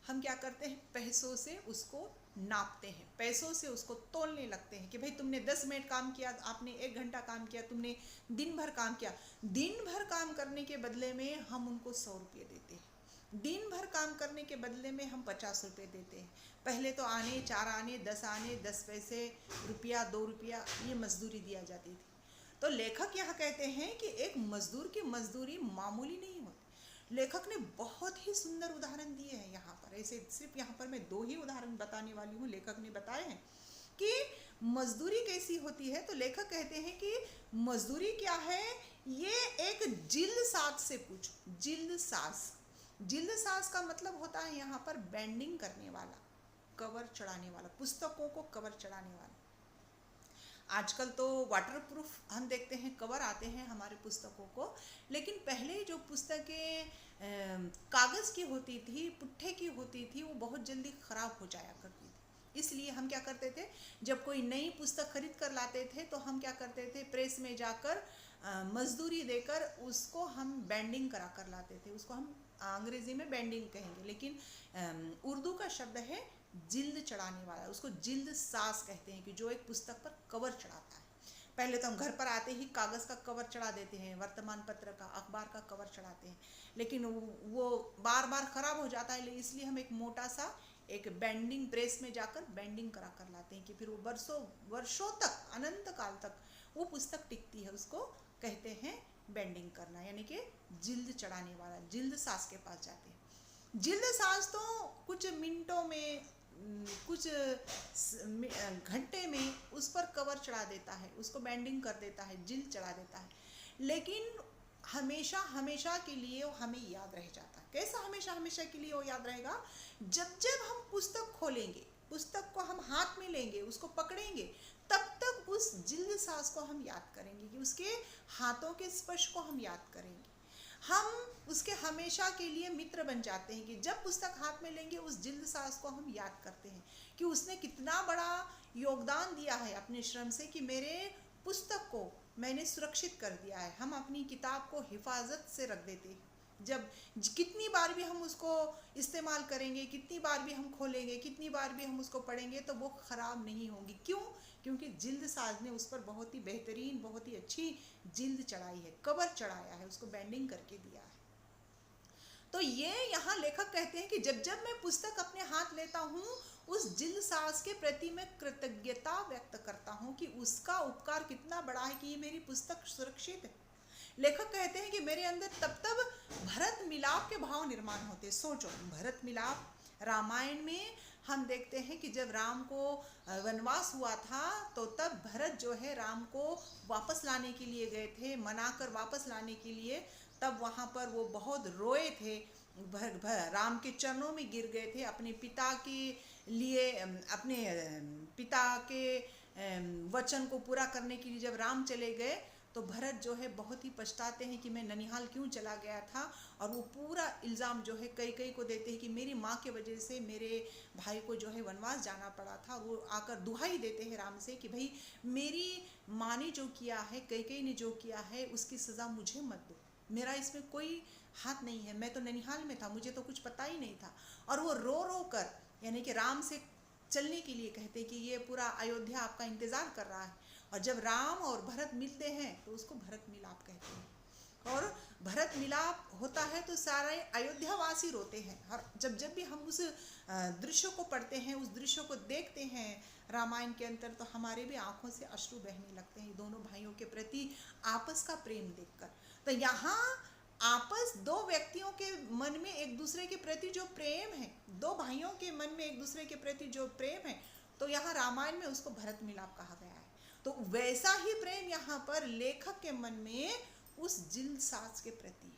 हम क्या करते हैं, पैसों से उसको नापते हैं, पैसों से उसको तोलने लगते हैं कि भाई तुमने 10 मिनट काम किया, आपने 1 घंटा काम किया, तुमने दिन भर काम किया। दिन भर काम करने के बदले में हम उनको 100 रुपये देते हैं, दिन भर काम करने के बदले में हम 50 रुपये देते हैं। पहले तो आने, 4 आने, 10 आने, 10 पैसे, रुपया, 2 रुपया, ये मजदूरी दिया जाती थी। तो लेखक यहाँ कहते हैं कि एक मजदूर की मजदूरी मामूली नहीं होती। लेखक ने बहुत ही सुंदर उदाहरण दिए हैं यहाँ पर। ऐसे सिर्फ यहाँ पर मैं 2 ही उदाहरण बताने वाली हूँ। लेखक ने बताए हैं कि मजदूरी कैसी होती है। तो लेखक कहते हैं कि मजदूरी क्या है, ये एक जिल्द साज से पूछो। जिल्द साज, जिल्द साज का मतलब होता है यहाँ पर बैंडिंग करने वाला, कवर चढ़ाने वाला, पुस्तकों को कवर चढ़ाने वाला। आजकल तो वाटरप्रूफ हम देखते हैं कवर आते हैं हमारे पुस्तकों को, लेकिन पहले जो पुस्तकें कागज़ की होती थी, पुट्ठे की होती थी, वो बहुत जल्दी ख़राब हो जाया करती थी। इसलिए हम क्या करते थे, जब कोई नई पुस्तक खरीद कर लाते थे तो हम क्या करते थे, प्रेस में जाकर मजदूरी देकर उसको हम बैंडिंग करा कर लाते थे। उसको हम अंग्रेज़ी में बैंडिंग कहेंगे, लेकिन उर्दू का शब्द है जिल्द चढ़ाने वाला। उसको जिल्द साज कहते हैं कि जो एक पुस्तक पर कवर चढ़ाता है। पहले तो हम घर पर आते ही कागज़ का कवर चढ़ा देते हैं, वर्तमान पत्र का, अखबार का कवर चढ़ाते हैं, लेकिन वो बार बार ख़राब हो जाता है। इसलिए हम एक मोटा सा एक बैंडिंग, प्रेस में जाकर बैंडिंग करा कर लाते हैं कि फिर वो वर्षों तक, अनंत काल तक वो पुस्तक टिकती है। उसको कहते हैं बैंडिंग करना, यानी कि जिल्द चढ़ाने वाला। जिल्द साज के पास जाते हैं। जिल्द साज तो कुछ मिनटों में, कुछ घंटे में उस पर कवर चढ़ा देता है, उसको बैंडिंग कर देता है, जिल्द चढ़ा देता है, लेकिन हमेशा हमेशा के लिए वो हमें याद रह जाता है। कैसा हमेशा हमेशा के लिए वो याद रहेगा, जब जब हम पुस्तक खोलेंगे, पुस्तक को हम हाथ में लेंगे, उसको पकड़ेंगे, तब तक उस जिल्द साज को हम याद करेंगे, कि उसके हाथों के स्पर्श को हम याद करेंगे। हम उसके हमेशा के लिए मित्र बन जाते हैं कि जब पुस्तक हाथ में लेंगे उस जिल्द साज को हम याद करते हैं कि उसने कितना बड़ा योगदान दिया है अपने श्रम से, कि मेरे पुस्तक को मैंने सुरक्षित कर दिया है। हम अपनी किताब को हिफाजत से रख देते हैं। जब कितनी बार भी हम उसको इस्तेमाल करेंगे, कितनी बार भी हम खोलेंगे, कितनी बार भी हम उसको पढ़ेंगे, तो वो ख़राब नहीं होंगी। क्यों? क्योंकि जिल्द साज ने उस पर बहुत ही बेहतरीन, बहुत ही अच्छी जिल्द चढ़ाई है, कवर चढ़ाया है, उसको बैंडिंग करके दिया है। तो ये यहाँ लेखक कहते हैं कि जब जब मैं पुस्तक अपने हाथ लेता हूँ, उस जिल्द साज के प्रति मैं कृतज्ञता व्यक्त करता हूँ कि उसका उपकार कितना बड़ा है कि ये मेरी पुस्तक सुरक्षित है। लेखक कहते हैं कि मेरे अंदर तब भरत मिलाप के भाव निर्माण होते। सोचो, भरत मिलाप रामायण में हम देखते हैं कि जब राम को वनवास हुआ था तो तब भरत जो है राम को वापस लाने के लिए गए थे, मनाकर वापस लाने के लिए। तब वहाँ पर वो बहुत रोए थे, राम के चरणों में गिर गए थे अपने पिता के लिए, अपने पिता के वचन को पूरा करने के लिए जब राम चले गए तो भरत जो है बहुत ही पछताते हैं कि मैं ननिहाल क्यों चला गया था। और वो पूरा इल्ज़ाम जो है कैकेयी को देते हैं कि मेरी माँ के वजह से मेरे भाई को जो है वनवास जाना पड़ा था। और वो आकर दुहाई देते हैं राम से कि भाई मेरी माँ ने जो किया है, कैकेयी ने जो किया है, उसकी सज़ा मुझे मत दो, मेरा इसमें कोई हाथ नहीं है, मैं तो ननिहाल में था, मुझे तो कुछ पता ही नहीं था। और वो रो रो कर यानी कि राम से चलने के लिए कहते कि ये पूरा अयोध्या आपका इंतज़ार कर रहा है। और जब राम और भरत मिलते हैं तो उसको भरत मिलाप कहते हैं। और भरत मिलाप होता है तो सारे अयोध्यावासी रोते हैं। और जब भी हम उस दृश्य को पढ़ते हैं, उस दृश्य को देखते हैं रामायण के अंदर, तो हमारे भी आंखों से अश्रु बहने लगते हैं दोनों भाइयों के प्रति आपस का प्रेम देखकर। तो यहाँ आपस दो व्यक्तियों के मन में एक दूसरे के प्रति जो प्रेम है, दो भाइयों के मन में एक दूसरे के प्रति जो प्रेम है, तो यहाँ रामायण में उसको भरत मिलाप कहा गया है। तो वैसा ही प्रेम यहाँ पर लेखक के मन में उस जिल सास के प्रति,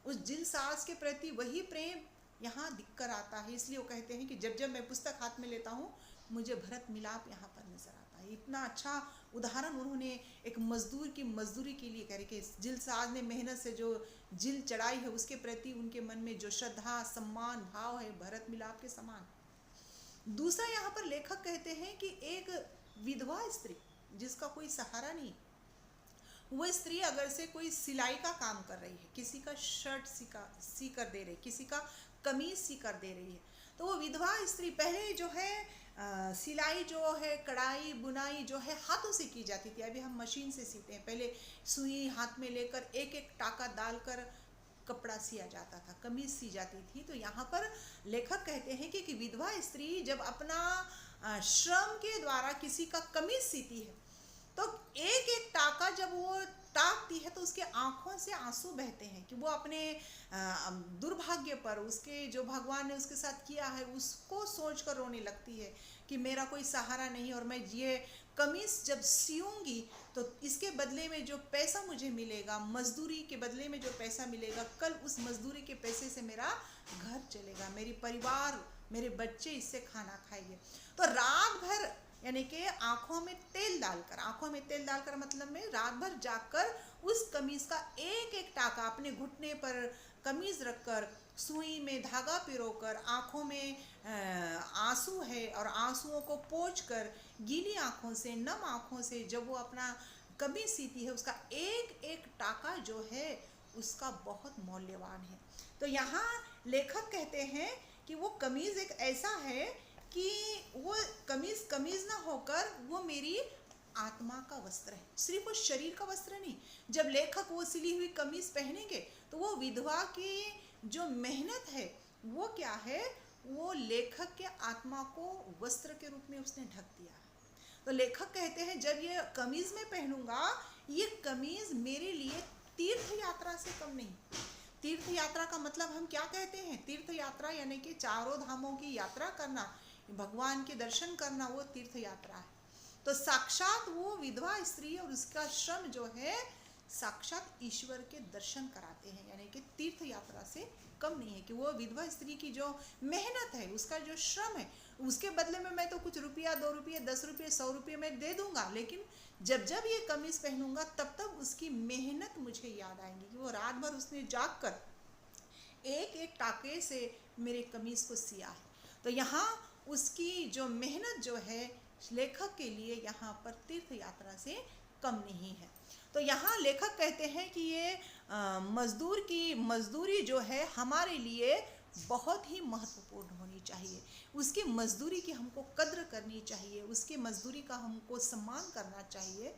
उस जिल सास के प्रति वही प्रेम यहाँ दिख कर आता है। इसलिए वो कहते हैं कि जब जब मैं पुस्तक हाथ में लेता हूँ मुझे भरत मिलाप यहाँ पर नजर आता है। इतना अच्छा उदाहरण उन्होंने एक मजदूर की मजदूरी के लिए कह के जिल साज ने मेहनत से जो जिल चढ़ाई है उसके प्रति उनके मन में जो श्रद्धा सम्मान भाव है, भरत मिलाप के समान। दूसरा यहाँ पर लेखक कहते हैं कि एक विधवा स्त्री जिसका कोई सहारा नहीं, वो स्त्री अगर से कोई सिलाई का काम कर रही है, किसी का शर्ट सी कर दे रही, किसी का कमीज सी कर दे रही है, तो वो विधवा स्त्री पहले जो है सिलाई जो है, कढ़ाई बुनाई जो है हाथों से की जाती थी। अभी हम मशीन से सीते हैं, पहले सुई हाथ में लेकर एक एक टाका डालकर कपड़ा सिया जाता था, कमीज सी जाती थी। तो यहाँ पर लेखक कहते हैं कि विधवा स्त्री जब अपना श्रम के द्वारा किसी का कमीज सीती है तो एक एक टाका जब वो टाकती है तो उसके आंखों से आंसू बहते हैं कि वो अपने दुर्भाग्य पर, उसके जो भगवान ने उसके साथ किया है उसको सोचकर रोने लगती है कि मेरा कोई सहारा नहीं, और मैं ये कमीज जब सियूंगी तो इसके बदले में जो पैसा मुझे मिलेगा, मजदूरी के बदले में जो पैसा मिलेगा, कल उस मजदूरी के पैसे से मेरा घर चलेगा, मेरी परिवार, मेरे बच्चे इससे खाना खाएंगे। तो रात भर यानी कि आंखों में तेल डालकर मतलब में रात भर जाकर उस कमीज का एक एक टाका अपने घुटने पर कमीज रखकर सुई में धागा पिरोकर आंखों में आंसू है और आंसुओं को पोंछकर गीली आंखों से, नम आंखों से जब वो अपना कमीज सीती है, उसका एक एक टाका जो है उसका बहुत मौल्यवान है। तो यहाँ लेखक कहते हैं कि वो कमीज एक ऐसा है कि वो कमीज ना होकर वो मेरी आत्मा का वस्त्र है, सिर्फ वो शरीर का वस्त्र नहीं। जब लेखक वो सिली हुई कमीज पहनेंगे तो वो विधवा की जो मेहनत है वो क्या है, वो लेखक के आत्मा को वस्त्र के रूप में उसने ढक दिया। तो लेखक कहते हैं जब ये कमीज मैं पहनूंगा, ये कमीज मेरे लिए तीर्थ यात्रा से कम नहीं। तीर्थ यात्रा का मतलब हम क्या कहते हैं? तीर्थ यात्रा यानी कि चारों धामों की यात्रा करना, भगवान के दर्शन करना, वो तीर्थ यात्रा है। तो साक्षात वो विधवा स्त्री और उसका श्रम जो है साक्षात ईश्वर के दर्शन कराते हैं, यानी कि तीर्थ यात्रा से कम नहीं है। कि वो विधवा स्त्री की जो मेहनत है, उसका जो श्रम है, उसके बदले में मैं तो कुछ रुपया, 2 रुपये, 10 रुपये, 100 रुपये मैं दे दूंगा, लेकिन जब जब ये कमीज पहनूंगा तब तब उसकी मेहनत मुझे याद आएंगी कि वो रात भर उसने जाग कर एक एक टाके से मेरे कमीज को सिया है। तो यहाँ उसकी जो मेहनत जो है लेखक के लिए यहाँ पर तीर्थ यात्रा से कम नहीं है। तो यहाँ लेखक कहते हैं कि ये मजदूर की मजदूरी जो है हमारे लिए बहुत ही महत्वपूर्ण होनी चाहिए। उसकी मजदूरी की हमको कद्र करनी चाहिए, उसकी मजदूरी का हमको सम्मान करना चाहिए।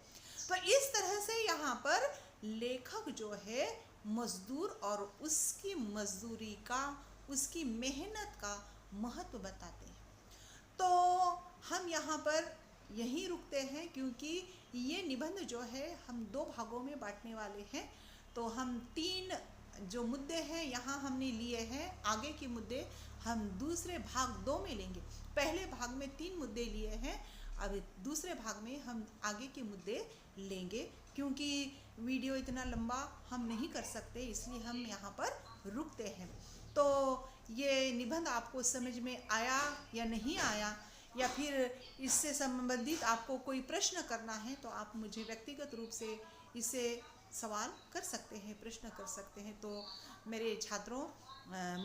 तो इस तरह से यहाँ पर लेखक जो है मजदूर और उसकी मजदूरी का, उसकी मेहनत का महत्व बताते हैं। तो हम यहाँ पर यहीं रुकते हैं क्योंकि ये निबंध जो है हम 2 भागों में बांटने वाले हैं। तो हम 3 जो मुद्दे हैं यहाँ हमने लिए हैं, आगे के मुद्दे हम दूसरे भाग 2 में लेंगे। पहले भाग में 3 मुद्दे लिए हैं, अब दूसरे भाग में हम आगे के मुद्दे लेंगे, क्योंकि वीडियो इतना लंबा हम नहीं कर सकते, इसलिए हम यहाँ पर रुकते हैं। तो ये निबंध आपको समझ में आया या नहीं आया, या फिर इससे संबंधित आपको कोई प्रश्न करना है तो आप मुझे व्यक्तिगत रूप से इसे सवाल कर सकते हैं, प्रश्न कर सकते हैं। तो मेरे छात्रों,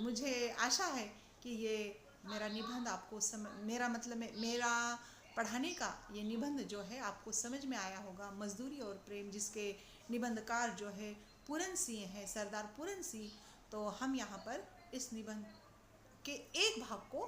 मुझे आशा है कि ये मेरा निबंध आपको मेरा पढ़ाने का ये निबंध जो है आपको समझ में आया होगा। मजदूरी और प्रेम, जिसके निबंधकार जो है पूरन सिंह है, सरदार पूरन सिंह। तो हम यहाँ पर इस निबंध के एक भाग को